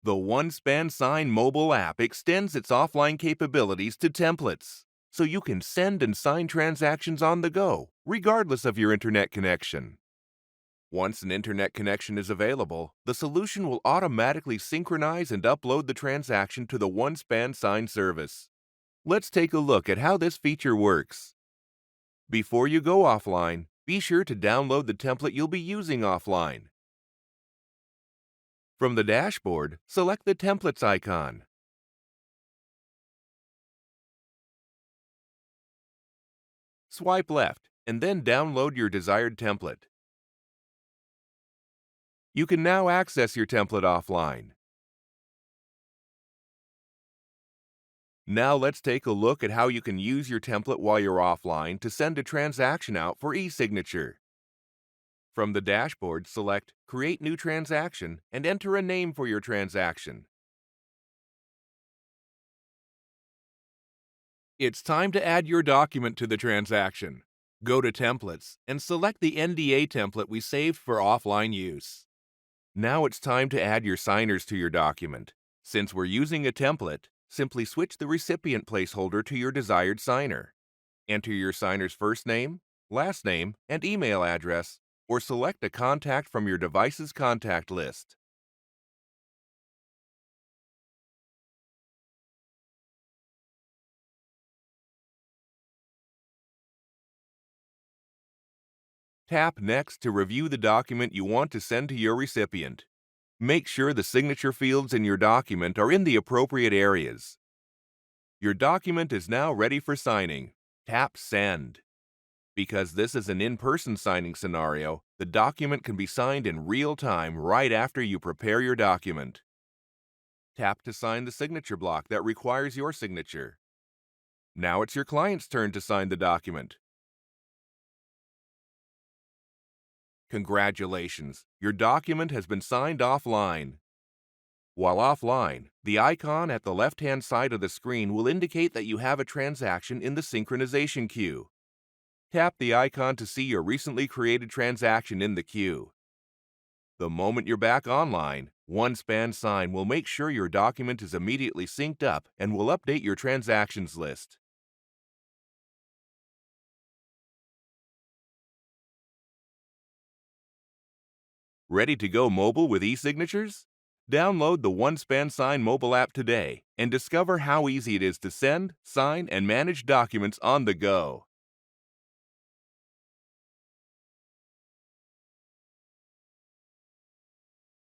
The OneSpan Sign mobile app extends its offline capabilities to templates, so you can send and sign transactions on the go, regardless of your internet connection. Once an internet connection is available, the solution will automatically synchronize and upload the transaction to the OneSpan Sign service. Let's take a look at how this feature works. Before you go offline, be sure to download the template you'll be using offline. From the dashboard, select the Templates icon. Swipe left, and then download your desired template. You can now access your template offline. Now let's take a look at how you can use your template while you're offline to send a transaction out for e-signature. From the dashboard, select Create New Transaction and enter a name for your transaction. It's time to add your document to the transaction. Go to Templates and select the NDA template we saved for offline use. Now it's time to add your signers to your document. Since we're using a template, simply switch the recipient placeholder to your desired signer. Enter your signer's first name, last name, and email address, or select a contact from your device's contact list. Tap Next to review the document you want to send to your recipient. Make sure the signature fields in your document are in the appropriate areas. Your document is now ready for signing. Tap Send. Because this is an in-person signing scenario, the document can be signed in real time right after you prepare your document. Tap to sign the signature block that requires your signature. Now it's your client's turn to sign the document. Congratulations, your document has been signed offline. While offline, the icon at the left-hand side of the screen will indicate that you have a transaction in the synchronization queue. Tap the icon to see your recently created transaction in the queue. The moment you're back online, OneSpan Sign will make sure your document is immediately synced up and will update your transactions list. Ready to go mobile with e-signatures? Download the OneSpan Sign mobile app today and discover how easy it is to send, sign, and manage documents on the go.